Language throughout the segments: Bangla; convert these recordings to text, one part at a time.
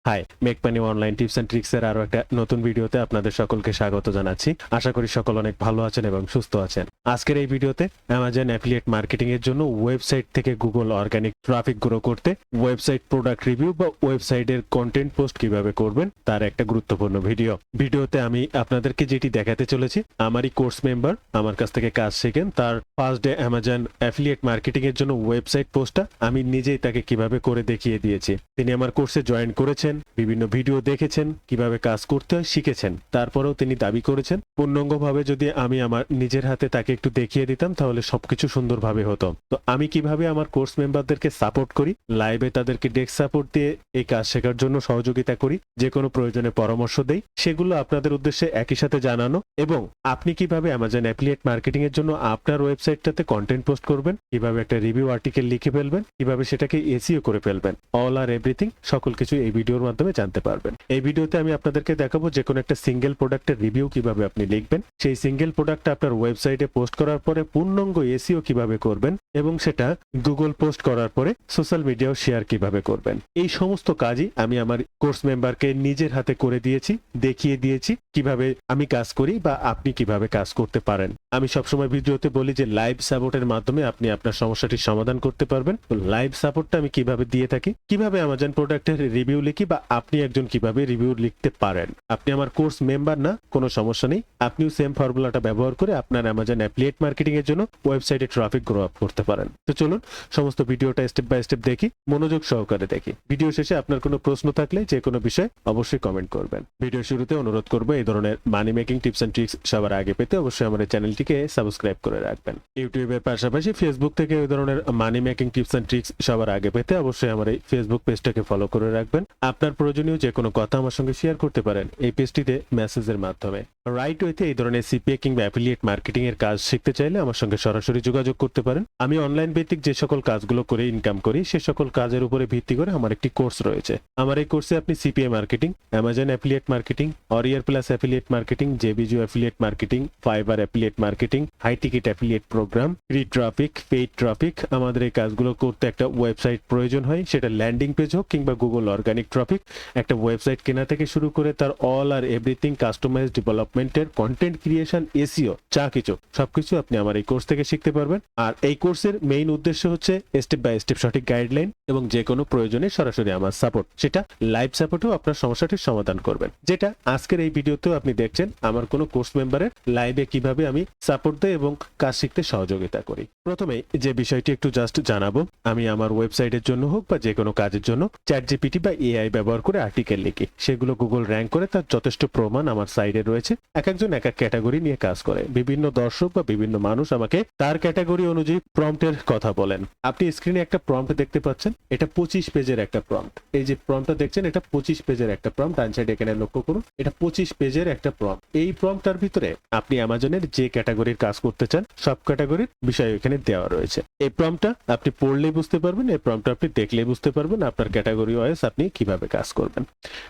High, make money online tips and tricks এর আরো একটা নতুন ভিডিওতে আপনাদের সকলকে স্বাগত জানাচ্ছি। আশা করি সকল অনেক ভালো আছেন এবং সুস্থ আছেন। আজকের এই ভিডিওতে অ্যামাজন অ্যাফিলিয়েট মার্কেটিং এর জন্য ওয়েবসাইট থেকে গুগল অর্গানিক ট্রাফিক গ্রো করতে ওয়েবসাইট প্রোডাক্ট রিভিউ বা ওয়েবসাইটের কন্টেন্ট পোস্ট কিভাবে করবেন তার একটা গুরুত্বপূর্ণ ভিডিওতে আমি আপনাদেরকে যেটি দেখাতে চলেছি, আমারই কোর্স মেম্বার আমার কাছ থেকে কাজ শিখেন, তার first day Amazon affiliate marketing এর জন্য ওয়েবসাইট পোস্টটা আমি নিজেই তাকে কিভাবে করে দেখিয়ে দিয়েছি। তিনি আমার কোর্সে জয়েন করেছেন, বিভিন্ন ভিডিও দেখেছেন, কিভাবে কাজ করতে হয় শিখেছেন। তারপরেও তিনি দাবি করেছেন পূর্ণাঙ্গভাবে যদি আমি আমার নিজের হাতে তাকে একটু দেখিয়ে দিতাম তাহলে সবকিছু সুন্দরভাবে হতো। তো আমি কিভাবে আমার কোর্স মেম্বারদেরকে সাপোর্ট করি, লাইভে তাদেরকে ডেস্ক সাপোর্ট দিয়ে এই কাজ শেখার জন্য সহযোগিতা করি, যে কোনো প্রয়োজনে পরামর্শ দেই, সেগুলো আপনাদের উদ্দেশ্যে একই সাথে জানানো, এবং আপনি কিভাবে অ্যামাজন অ্যাফিলিয়েট মার্কেটিং এর জন্য আপনার ওয়েবসাইটটাতে কন্টেন্ট পোস্ট করবেন, কিভাবে একটা রিভিউ আর্টিকেল লিখে ফেলবেন, কিভাবে সেটাকে এসইও করে ফেলবেন, অল আর এভরিথিং সকল কিছু এই ভিডিওর মাধ্যমে জানতে পারবেন। এই ভিডিওতে আমি আপনাদেরকে দেখাবো যে কোনো একটা সিঙ্গেল প্রোডাক্টের রিভিউ কিভাবে আপনি লিখবেন, সেই সিঙ্গেল প্রোডাক্টটা আপনার ওয়েবসাইটে পোস্ট করার পরে পূর্ণাঙ্গ এসইও কিভাবে করবেন, এবং সেটা গুগল পোস্ট করার পরে সোশ্যাল মিডিয়াও শেয়ার কিভাবে করবেন। এই সমস্ত কাজই আমি আমার কোর্স মেম্বারকে নিজের হাতে করে দিয়েছি, দেখিয়ে দিয়েছি কিভাবে আমি কাজ করি বা আপনি কিভাবে কাজ করতে পারেন। আমি সবসময় ভিডিওতে বলি যে লাইভ সাপোর্টের মাধ্যমে আপনি আপনার সমস্যাটির সমাধান করতে পারবেন। তো লাইভ সাপোর্টটা আমি কিভাবে দিয়ে থাকি, কিভাবে অ্যামাজন প্রোডাক্টের রিভিউ লিখি, বা আপনি একজন কিভাবে রিভিউ লিখতে পারেন। আপনি আমার কোর্স মেম্বার না, কোনো সমস্যা নেই, আপনিও সেম ফর্মুলাটা ব্যবহার করে আপনার অ্যামাজন অ্যাফিলিয়েট মার্কেটিং এর জন্য ওয়েবসাইটে ট্রাফিক গ্রো আপ করতে পারেন। তো চলুন সমস্ত ভিডিওটা স্টেপ বাই স্টেপ দেখি, মনোযোগ সহকারে দেখি। ভিডিও শেষে আপনার কোনো প্রশ্ন থাকলে যে কোনো বিষয়ে অবশ্যই কমেন্ট করবেন। ভিডিও শুরুতে অনুরোধ করবো এই ধরনের money making tips and tricks সবার আগে পেতে অবশ্যই আমার চ্যানেলটিকে সাবস্ক্রাইব করে রাখবেন। ইউটিউবের পাশাপাশি ফেসবুক থেকে এই ধরনের money making tips and tricks সবার আগে পেতে অবশ্যই আমার এই ফেসবুক পেজটাকে ফলো করে রাখবেন। আপনার প্রয়োজনীয় যে কোনো কথা আমার সঙ্গে শেয়ার করতে পারেন এই পেজটিতে মেসেজের মাধ্যমে। রাইট ওয়েতে এই ধরনের সিপিএ কিংবা অ্যাফিলিয়েট মার্কেটিং এর কাজ শিখতে চাইলে আমার সঙ্গে সরাসরি যোগাযোগ করতে পারেন। আমি অনলাইন ভিত্তিক যে সকল কাজগুলো করে ইনকাম করি সে সকল কাজের উপরে ভিত্তি করে আমার একটি কোর্স রয়েছে। আমার এই কোর্সে আপনি CPA marketing, Amazon affiliate marketing, Warrior plus affiliate marketing, জেবিজু affiliate marketing, Fiverr affiliate marketing, high ticket affiliate program, free traffic, paid traffic. আমাদের এই কাজগুলো করতে একটা ওয়েবসাইট প্রয়োজন হয়, সেটা ল্যান্ডিং পেজ হোক কিংবা গুগল অর্গানিক ট্রাফিক। একটা ওয়েবসাইট কেনা থেকে শুরু করে তার অল আর এভরিথিং, কাস্টমাইজ ডেভেলপমেন্টের, কন্টেন্ট ক্রিয়েশন, এসইও, যা কিছু সবকিছু আপনি আমার এই কোর্স থেকে শিখতে পারবেন। আর এই কোর্সের মেইন উদ্দেশ্য হচ্ছে স্টেপ বাই স্টেপ সঠিক গাইডলাইন এবং যে কোনো প্রয়োজনে সরাসরি আমার সাপোর্ট, সেটা লাইভ সাপোর্টেও আপনার সমস্যাটির সমাধান করবেন। যেটা আজকের এই ভিডিওতেও আপনি দেখছেন, আমার কোনো কোর্স মেম্বারের লাইভে কিভাবে আমি সাপোর্ট দেই এবং কাজ শিখতে সহযোগিতা করি। প্রথমে যে বিষয়টি একটু জাস্ট জানাবো, আমি আমার ওয়েবসাইটের জন্য হোক বা যে কোনো কাজের জন্য চ্যাটজিপিটি বা এআই ব্যবহার করে আর্টিকেল লিখি, সেগুলো গুগল র্যাঙ্ক করে তার যথেষ্ট প্রমাণ আমার সাইডে রয়েছে। এক একজন এক এক ক্যাটাগরি নিয়ে কাজ করে, বিভিন্ন দর্শক বা বিভিন্ন মানুষ আমাকে তার ক্যাটাগরি অনুযায়ী প্রম্পটের কথা বলেন। আপনি স্ক্রিনে একটা প্রম্পট দেখতে পাচ্ছেন, এটা 25 পেজের একটা প্রম্পট। এই যে প্রম্পটটা দেখছেন, এটা 25 পেজের একটা প্রম্পট। ডান সাইডে এখানে লক্ষ্য করুন, এটা 25 পেজের একটা প্রম্পট। এই প্রম্পটটার ভিতরে আপনি অ্যামাজনের যে ক্যাটাগরির কাজ করতে চান সব ক্যাটাগরির বিষয় এখানে দেওয়া রয়েছে। এই প্রম্পটটা আপনি পড়লেই বুঝতে পারবেন, এই প্রম্পটটা আপনি দেখলেই বুঝতে পারবেন আপনার ক্যাটাগরি ওয়াইজ আপনি কিভাবে কাজ করবেন।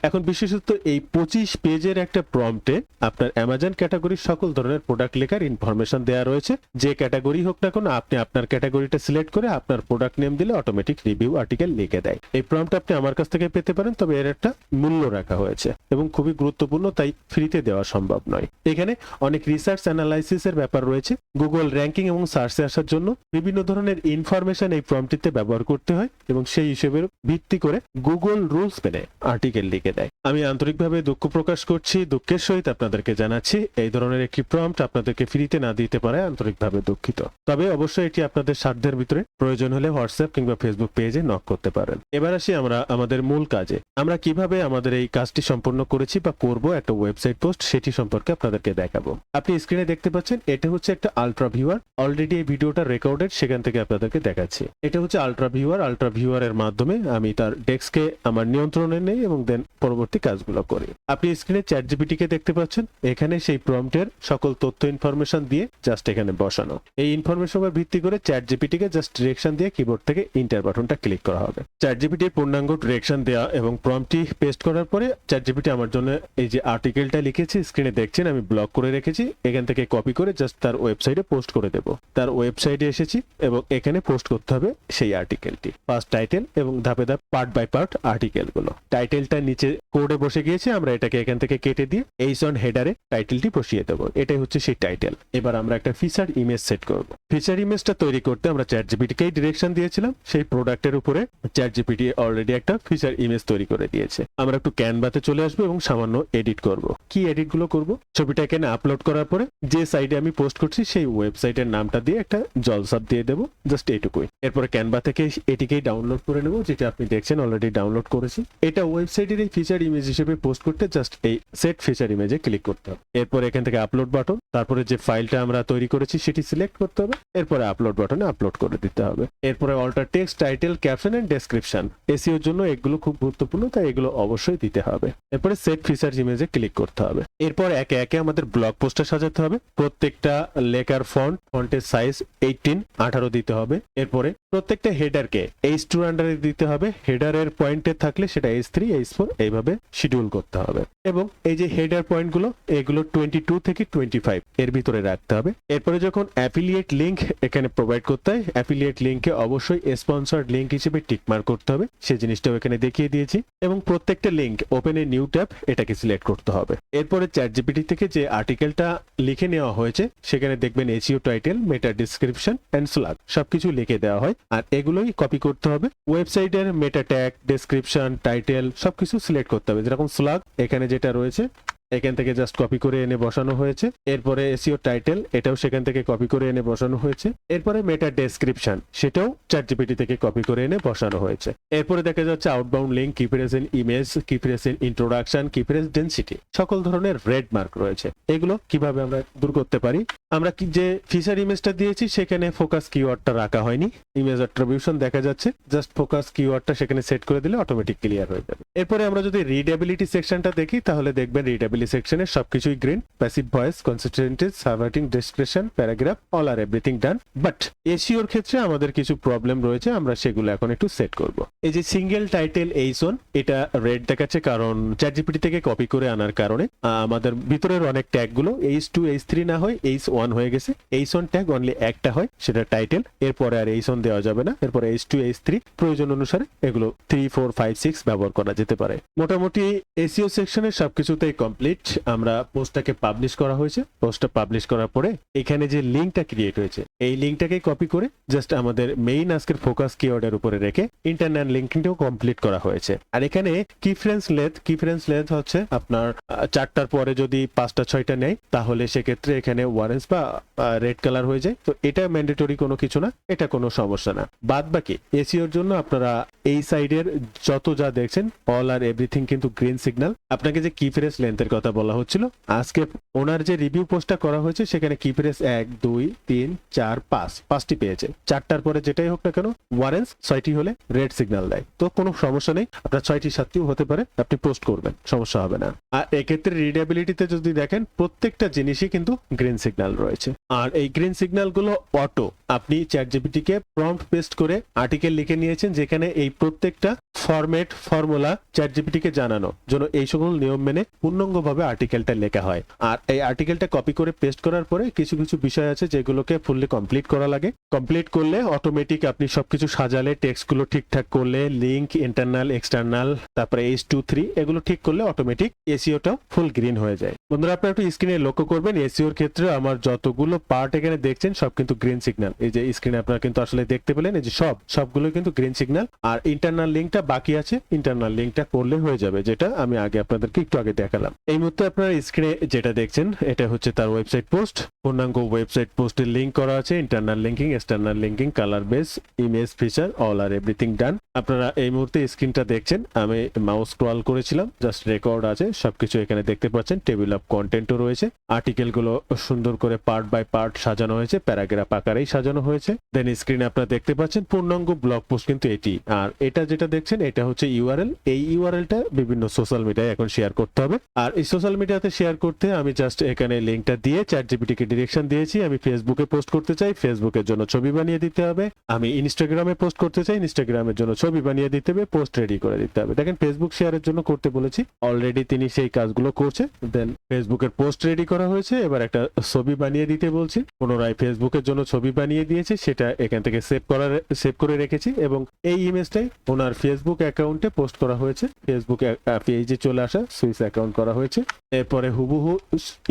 এখন বিশেষত এই 25 পেজের একটা প্রম্পটে আপনার অ্যামাজন ক্যাটাগরির সকল ধরনের প্রোডাক্ট লেখার ইনফরমেশন দেওয়া রয়েছে। যে ক্যাটাগরি হোক না কেন, আপনি আপনার ক্যাটাগরিটা সিলেক্ট করে আপনার প্রোডাক্ট নেম দিলে অটোমেটিক রিভিউ আর্টিকেল লিখে দেয়। এই প্রম্পট আপনি আমার কাছ থেকে পেতে পারেন, তবে এর একটা মূল্য রাখা হয়েছে এবং খুবই গুরুত্বপূর্ণ, তাই ফ্রিতে দেওয়া সম্ভব নয়। এখানে অনেক রিসার্চ অ্যানালাইসিস এর ব্যাপার রয়েছে। গুগল র্যাঙ্কিং এবং সার্চে আসার জন্য বিভিন্ন ধরনের ইনফরমেশন এই প্রম্পটটিতে ব্যবহার করতে হয় এবং সেই হিসেবে ভিত্তি করে গুগল রুলস মেনে আর্টিকেল লিখে দেয়। আমি আন্তরিকভাবে দুঃখ প্রকাশ করছি, দুঃখের সহিত আপনাদেরকে জানাচ্ছি এই ধরনের একটি প্রম্পট আপনাদেরকে ফ্রিতে না দিতে পারে, আন্তরিকভাবে দুঃখিত। তবে অবশ্যই এটি আপনাদের সাধ্যের ভিতরে, প্রয়োজন হলে হোয়াটসঅ্যাপ কিংবা ফেসবুক পেজে নক করতে পারেন। এবার আসি আমরা আমাদের মূল কাজে। আমরা কিভাবে আমাদের এই কাজটি সম্পন্ন করেছি বা করব একটা ওয়েবসাইট পোস্ট, সেটি সম্পর্কে আপনাদেরকে দেখাবো। আপনি স্ক্রিনে দেখতে পাচ্ছেন, এটা হচ্ছে একটা আলট্রা ভিউয়ার। অলরেডি এই ভিডিওটা রেকর্ডেড, সেখান থেকে আপনাদেরকে দেখাচ্ছি। এটা হচ্ছে আলট্রা ভিউয়ার। আলট্রা ভিউয়ারের মাধ্যমে আমি তার ডেস্ককে আমার নিয়ন্ত্রণে নেই এবং দেন পরবর্তী কাজগুলো করি। আপনি স্ক্রিনে চ্যাটজিপিটি কে দেখতে পাচ্ছেন, এখানে সেই প্রম্পটের সকল তথ্য ইনফরমেশন দিয়ে জাস্ট এখানে বসানো। এই ইনফরমেশন উপর ভিত্তি করে চ্যাটজিপিটি কে জাস্ট ডিরেকশন দিয়ে কিবোর্ড থেকে ইন্টার বাটনটা ক্লিক করা হবে। চ্যাটজিপিটির পূর্ণাঙ্গ ডিরেকশন দেওয়া এবং প্রম্পটটি পেস্ট করার পরে চ্যাটজিপিটি আমার জন্য এই যে আর্টিকেলটা লিখেছি স্ক্রিনে দেখছেন আমি ব্লক করে রেখেছি, এখান থেকে কপি করে জাস্ট তার ওয়েবসাইটে পোস্ট করে দেব। তার ওয়েবসাইটে এসেছি এবং এবং এখানে পোস্ট করতে হবে সেই আর্টিকেলটি, ফার্স্ট টাইটেল এবং ধাপে ধাপ পার্ট বাই পার্ট আর্টিকেল গুলো। টাইটেলটা নিচে কোডে বসে গিয়েছে, আমরা এটাকে এখান থেকে কেটে দিয়ে এইচন হেডারে টাইটেলটি বসিয়ে দেবো। এটাই হচ্ছে সেই টাইটেল। এবার আমরা একটা ফিচার ইমেজ সেট করব। ফিচার ইমেজটা তৈরি করতে আমরা চ্যাটজিপিটিকেই ডিরেকশন দিয়েছিলাম, সেই প্রোডাক্টের উপরে চ্যাটজিপিটি অলরেডি একটা ফিচার ইমেজ তৈরি করে দিয়েছে। আমরা একটু ক্যানভাতে চলে আসবো এবং সামান্য এডিট করব। কি এডিট গুলো করবো, ছবিটা এখানে আপলোড করার পরে যে সাইডে আমি পোস্ট করছি সেই ওয়েবসাইটের নামটা দিয়ে একটা জলসাপ দিয়ে দেবো, জাস্ট এইটুকুই। এরপরে ক্যানভা থেকে এটিকেই ডাউনলোড করে নেবো, যেটা আপনি দেখছেন অলরেডি ডাউনলোড করেছি। এটা ওয়েবসাইটের এই ফিচার ইমেজ হিসেবে পোস্ট করতে জাস্ট এই সেট ফিচার ইমেজে ক্লিক করতে হবে। এরপর এখান থেকে আপলোড বাটন, তারপরে যে ফাইলটা আমরা তৈরি করেছি সেটি সিলেক্ট করতে হবে। এরপরে আপলোড বাটনে আপলোড করে দিতে হবে। এরপরে alter text, title, caption and description, এসইওর জন্য এগুলো খুব গুরুত্বপূর্ণ, তাই এগুলো অবশ্যই দিতে হবে। এরপরে সেট ফিচার ইমেজে ক্লিক করতে হবে। এরপর একে একে আমাদের ব্লগ পোস্টটা সাজাতে হবে। প্রত্যেকটা লেখার ফন্টের সাইজ 18 দিতে হবে। এরপরে প্রত্যেকটা হেডারকে H2 আন্ডারে দিতে হবে। হেডারের পয়েন্টে থাকলে সেটা H3, H4 এইভাবে শিডিউল করতে হবে। এবং এই যে হেডার পয়েন্টগুলো, এগুলো 22 থেকে 25 এর ভিতরে রাখতে হবে। এরপরে যখন অ্যাফিলিয়েট লিংক এখানে প্রোভাইড করতে হয়, অ্যাফিলিয়েট লিংকে অবশ্যই স্পন্সর্ড লিংক হিসেবে টিকমার্ক করতে হবে, সেই জিনিসটাও এখানে দেখিয়ে দিয়েছি। এবং প্রত্যেকটা link open a new tab এটাকে সিলেক্ট করতে হবে। এরপরে চ্যাটজিপিটি থেকে যে আর্টিকেলটা লিখে নেওয়া হয়েছে সেখানে দেখবেন SEO title, meta description and slug সবকিছু লিখে দেওয়া হয়, আর এগুলোই কপি করতে হবে। ওয়েবসাইটের মেটা ট্যাগ, ডেসক্রিপশন, টাইটেল সবকিছু সিলেক্ট করতে হবে। যেরকম স্ল্যাগ এখানে যেটা রয়েছে এখান থেকে জাস্ট কপি করে এনে বসানো হয়েছে। এরপরে এসইও টাইটেল এটাও সেখান থেকে কপি করে এনে বসানো হয়েছে। এরপরে মেটা ডেসক্রিপশন সেটাও চ্যাটজিপিটি থেকে কপি করে এনে বসানো হয়েছে। এরপরে দেখা যাচ্ছে আউটবাউন্ড লিংক, কি প্রেজেন্ট ইমেজ, কি প্রেজেন্ট ইন্ট্রোডাকশন, কি প্রেজেন্ট ডেনসিটি, সকল ধরনের রেড মার্ক রয়েছে। এগুলো কিভাবে আমরা দূর করতে পারি, আমরা কি যে ফিচার ইমেজটা দিয়েছি সেখানে ফোকাস কিওয়ার্ডটা রাখা হয়নি, ইমেজ অ্যাট্রিবিউশন দেখা যাচ্ছে, জাস্ট ফোকাস কিওয়ার্ডটা সেখানে সেট করে দিলে অটোমেটিক ক্লিয়ার হয়ে যাবে। এরপরে আমরা যদি রিডেবিলিটি সেকশনটা দেখি তাহলে দেখবেন রিডেবিলিটি সেকশনে সবকিছুই green, passive voice, consistency, subheading, description, paragraph, all আর এভরিথিং ডান। বাট এসইওর ক্ষেত্রে আমাদের কিছু প্রবলেম রয়েছে, আমরা সেগুলো এখন একটু সেট করব। এই যে সিঙ্গেল টাইটেল এইচন, এটা রেড দেখাচ্ছে কারণ চ্যাটজিপিটি থেকে কপি করে আনার কারণে আমাদের ভিতরের অনেক ট্যাগ গুলো H2, H3 না হয় H1 হয়ে গেছে। এইচন ট্যাগ অনলি একটা হয়, সেটা টাইটেল, এরপরে আর এইচন দেওয়া যাবে না। এরপরে H2, H3 প্রয়োজন অনুসারে এগুলো 3, 4, 5, 6 ব্যবহার করা যেতে পারে। মোটামুটি এসইও সেকশনের সবকিছুতেই কমপ্লিট। আমরা পোস্টটাকে পাবলিশ করা হয়েছে। পোস্টটা পাবলিশ করার পরে এখানে যে লিঙ্কটা ক্রিয়েট হয়েছে এই লিঙ্কটাকে কপি করে জাস্ট আমাদের মেইন আজকের ফোকাস কিওয়ার্ডের উপরে রেখে ইন্টারনাল লিঙ্কিংটাও কমপ্লিট করা হয়েছে। আর এখানে কিফারেন্স লেন্থ হচ্ছে আপনার 4টার পরে যদি 5টা 6টা নেয় তাহলে সেক্ষেত্রে এখানে অরেঞ্জ বা রেড কালার হয়ে যায়। তো এটা ম্যান্ডেটরি কোনো কিছু না, এটা কোনো সমস্যা না। বাদ বাকি এসইওর জন্য আপনারা এই সাইডের যত যা দেখছেন অল আর এভরিথিং কিন্তু গ্রিন সিগন্যাল। আপনাকে যে কিফারেন্স লেন্থের কথা বলা হচ্ছিল, আজকে ওনার যে রিভিউ পোস্টটা করা হয়েছে সেখানে কিফারেন্স 1, 2, 3, 4, 5টি পেয়েছে। 4টার পরে যেটাই হোক না কেন অরেঞ্জ, 6টি হলে রেড সিগন্যাল দেয়। তো কোনো সমস্যা নেই, আপনার 6টি 7টিও হতে পারে, আপনি পোস্ট করবেন, সমস্যা হবে না। আর এক্ষেত্রে রিডেবিলিটিতে যদি দেখেন প্রত্যেকটা জিনিসই কিন্তু গ্রিন সিগন্যাল রয়েছে। আর এই গ্রিন সিগন্যাল গুলো অটো, আপনি চ্যাটজিপিটি কে প্রম্পট পেস্ট করে আর্টিকেল লিখে নিয়েছেন যেখানে এই প্রত্যেকটা ফরম্যাট ফর্মুলা চ্যাটজিপিটি কে জানানো জন্য এই সকল নিয়ম মেনে পূর্ণাঙ্গভাবে আর্টিকেলটা লেখা হয়। আর এই আর্টিকেলটা কপি করে পেস্ট করার পরে কিছু কিছু বিষয় আছে যেগুলোকে ফুললি কমপ্লিট করা লাগে। কমপ্লিট করলে অটোমেটিক আপনি সবকিছু সাজালে, টেক্সট গুলো ঠিকঠাক করলে, লিংক, ইন্টারনাল, এক্সটার্নাল, তারপরে H2, 3 এগুলো ঠিক করলে অটোমেটিক এসইওটাও ফুল গ্রিন হয়ে যায়। বন্ধুরা আপনারা একটু স্ক্রিনে লক্ষ্য করবেন, এসইওর ক্ষেত্রে আমার যতগুলো পার্ট এখানে দেখছেন সব কিন্তু গ্রিন সিগন্যাল। এই যে স্ক্রিনে আপনারা কিন্তু আসলে দেখতে পেলেন, এই যে সবগুলো কিন্তু গ্রিন সিগন্যাল। আর ইন্টারনাল লিংকটা বাকি আছে, ইন্টারনাল লিংকটা করলে হয়ে যাবে, যেটা আমি আপনাদেরকে একটু আগে দেখালাম। এই মুহূর্তে আপনারা স্ক্রিনে যেটা দেখছেন এটা হচ্ছে তার ওয়েবসাইট পোস্ট। পূর্ণাঙ্গ ওয়েবসাইট পোস্টের লিংক করা আছে, internal linking, external linking, colour base, image feature, all আর এভরিথিং ডান। আপনারা এই মুহূর্তে স্ক্রিনটা দেখছেন, আমি মাউস স্ক্রল করেছিলাম, জাস্ট রেকর্ড আছে, সবকিছু এখানে দেখতে পাচ্ছেন। টেবিল অফ কন্টেন্টও রয়েছে, আর্টিকেল গুলো সুন্দর করে পার্ট বাই পার্ট সাজানো হয়েছে, প্যারাগ্রাফ আকারেই সাজানো হয়েছে। দেন স্ক্রিনে আপনারা দেখতে পাচ্ছেন পূর্ণাঙ্গ ব্লগ পোস্ট কিন্তু এটি। আর এটা যেটা দেখছেন এটা হচ্ছে ইউআরএল। এই ইউআরএলটা বিভিন্ন সোশ্যাল মিডিয়ায় এখন শেয়ার করতে হবে। আর এই সোশ্যাল মিডিয়াতে শেয়ার করতে আমি জাস্ট এখানে লিঙ্কটা দিয়ে চ্যাটজিপিটি কে ডিরেকশন দিয়েছি। আমি ফেসবুকে পোস্ট করতে চাই, ফেসবুকের জন্য ছবি বানিয়ে দিতে হবে। আমি ইনস্টাগ্রামে পোস্ট করতে চাই, ইনস্টাগ্রামের জন্য ছবি বানিয়ে দিতে হবে, পোস্ট রেডি করে দিতে হবে। দেখেন ফেসবুক শেয়ারের জন্য করতে বলেছি, অলরেডি তিনি সেই কাজগুলো করছে। দেন ফেসবুকের পোস্ট রেডি করা হয়েছে, এবার একটা ছবি বানিয়ে দিতে বলছি, পুনরায় ফেসবুকের জন্য ছবি বানিয়ে দিয়েছি, সেটা এখান থেকে সেভ করে রেখেছি এবং এই ইমেজটাই ওনার ফেসবুক অ্যাকাউন্টে পোস্ট করা হয়েছে। ফেসবুক পেজে চলে আসা সুইস অ্যাকাউন্ট করা হয়েছে, এরপরে হুবহু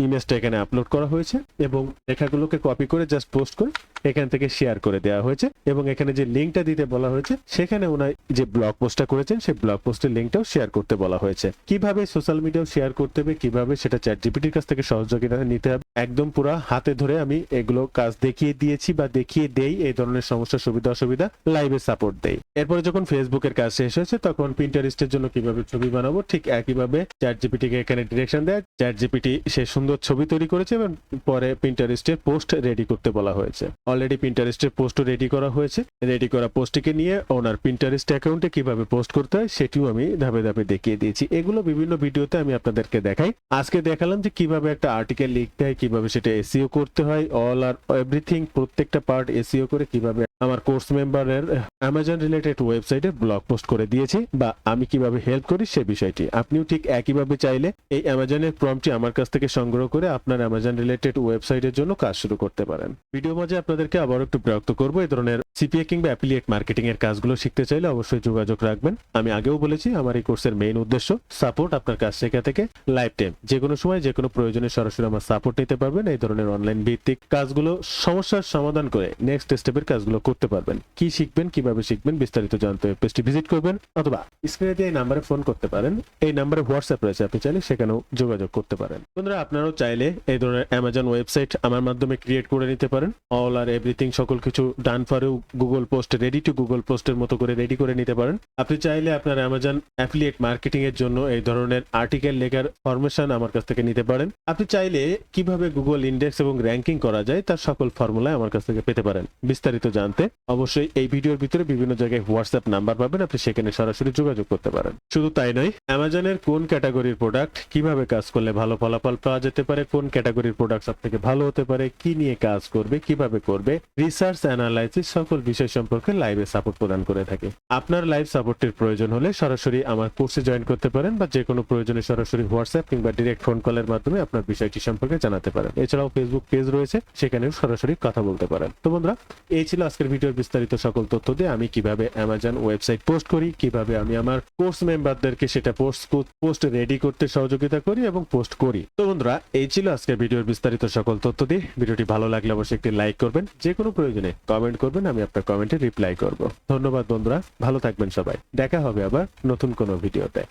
ইমেজটা এখানে আপলোড করা হয়েছে এবং লেখাগুলোকে কপি করে জাস্ট পোস্ট করে এখান থেকে শেয়ার করে দেওয়া হয়েছে এবং এখানে যে লিঙ্কটা দিতে বলা হয়েছে সেখানে ওনার যে ব্লগ পোস্টটা করেছেন সেই ব্লগ পোস্টের লিঙ্কটাও শেয়ার করতে বলা হয়েছে। কিভাবে সোশ্যাল মিডিয়াও শেয়ার করতে হবে, কিভাবে সেটা চ্যাটজিপিটির কাছ থেকে সহযোগিতা নিতে হবে, একদম পুরো হাতে ধরে আমি এগুলো কাজ দেখিয়ে দিয়েছি বা দেখিয়ে দেই। এই ধরনের সমস্যা সুবিধা অসুবিধা লাইভে সাপোর্ট দেই। এরপরে যখন ফেসবুকের কাজ শেষ হয়েছে তখন পিন্টারেস্টের জন্য কিভাবে ছবি বানাবো ঠিক একইভাবে চ্যাটজিপিটিকে এখানে ডিরেকশন দেয়। চ্যাটজিপিটি সে সুন্দর ছবি তৈরি করেছে এবং পরে পিন্টারেস্টের পোস্ট রেডি করতে বলা হয়েছে। অলরেডি পিন্টারেস্টের পোস্টও রেডি করা হয়েছে। রেডি করা পোস্টটিকে নিয়ে ওনার পিন্টারেস্ট অ্যাকাউন্টে কিভাবে পোস্ট করতে হয় সেটিও আমি ধাপে ধাপে দেখিয়ে দিয়েছি। এগুলো বিভিন্ন ভিডিওতে আমি আপনাদেরকে দেখাই। আজকে দেখালাম যে কিভাবে একটা আর্টিকেল লিখতে হয়, কিভাবে সেটা এসইও করতে হয়, অল আর এভরিথিং প্রত্যেকটা পার্ট এসইও করে কিভাবে আমার কোর্স মেম্বারের অ্যামাজন রিলেটেড ওয়েবসাইটে ব্লগ পোস্ট করে দিয়েছি বা আমি কিভাবে হেল্প করি সে বিষয়টি। আপনিও ঠিক একইভাবে চাইলে এই অ্যামাজনের প্রম্পটটি আমার কাছ থেকে সংগ্রহ করে আপনার অ্যামাজন রিলেটেড ওয়েবসাইটের জন্য কাজ শুরু করতে পারেন। ভিডিও মাঝে আপনাদেরকে আবার একটু বিরক্ত করবো, এই ধরনের সিপিএ কিংবা অ্যাফিলিয়েট মার্কেটিং এর কাজগুলো শিখতে চাইলে অবশ্যই যোগাযোগ রাখবেন। আমি আগেও বলেছি আমার এই কোর্সের মেইন উদ্দেশ্য সাপোর্ট, আপনার কাজ শেখা থেকে লাইফ টাইম যে কোনো সময় যে কোনো প্রয়োজনে সরাসরি আমার সাপোর্ট নিতে পারবেন। এই ধরনের অনলাইন ভিত্তিক কাজগুলো সমস্যার সমাধান করে নেক্সট স্টেপের কাজগুলো করতে পারবেন। কি শিখবেন, কিভাবে শিখবেন বিস্তারিত জানতে পেজটি ভিজিট করবেন অথবা স্ক্রিনে দিয়ে এই নাম্বারে ফোন করতে পারেন। এই নাম্বারে হোয়াটসঅ্যাপ রয়েছে, আপনি চাইলে সেখানেও যোগাযোগ করতে পারেন। বন্ধুরা আপনারাও চাইলে এই ধরনের অ্যামাজন ওয়েবসাইট আমার মাধ্যমে ক্রিয়েট করে নিতে পারেন। অল আর এভরিথিং সকল কিছু ডান ফরেও Google post ready to Google পোস্টের মতো করে রেডি করে নিতে পারেন। আপনি চাইলে আপনার অ্যামাজন অ্যাফিলিয়েট মার্কেটিং এর জন্য এই ধরনের আর্টিকেল লেখার ফরমেশন আমার কাছ থেকে নিতে পারেন। আপনি চাইলে কিভাবে গুগল ইন্ডেক্স এবং র্যাঙ্কিং করা যায় তার সকল ফর্মুলা আমার কাছ থেকে পেতে পারেন। বিস্তারিত জানতে অবশ্যই এই ভিডিওর ভিতরে বিভিন্ন জায়গায় হোয়াটসঅ্যাপ নাম্বার পাবেন, আপনি সেখানে সরাসরি যোগাযোগ করতে পারেন। শুধু তাই নয়, অ্যামাজনের কোন ক্যাটাগরির প্রোডাক্ট কিভাবে কাজ করলে ভালো ফলাফল পাওয়া যেতে পারে, কোন ক্যাটাগরির প্রোডাক্ট সব থেকে ভালো হতে পারে, কি নিয়ে কাজ করবে, কিভাবে করবে, রিসার্চ অ্যানালাইসিস সকল বিষয় সম্পর্কে লাইভে সাপোর্ট প্রদান করে থাকে। আপনার লাইভ সাপোর্টের প্রয়োজন হলে সরাসরি আমার কোর্সে জয়েন করতে পারেন বা যে কোনো প্রয়োজনে সরাসরি হোয়াটসঅ্যাপ কিংবা ডিরেক্ট ফোন কলের মাধ্যমে আপনার বিষয়টি সম্পর্কে জানাতে পারেন। এছাড়াও ফেসবুক পেজ রয়েছে, সেখানেও সরাসরি কথা বলতে পারেন। তো বন্ধুরা এই ছিল আজকের ভিডিওর বিস্তারিত সকল তথ্য দিয়ে আমি কিভাবে অ্যামাজন ওয়েবসাইট পোস্ট করি, কিভাবে আমি আমার কোর্স মেম্বারদেরকে সেটা পোস্ট রেডি করতে সহযোগিতা করি এবং পোস্ট করি। তো বন্ধুরা এই ছিল আজকের ভিডিওর বিস্তারিত সকল তথ্য দিয়ে। ভিডিওটি ভালো লাগলে অবশ্যই একটি লাইক করবেন, যে কোনো প্রয়োজনে কমেন্ট করবেন, আমি আপনার কমেন্টে রিপ্লাই করব। ধন্যবাদ বন্ধুরা, ভালো থাকবেন সবাই, দেখা হবে আবার নতুন কোনো ভিডিওতে।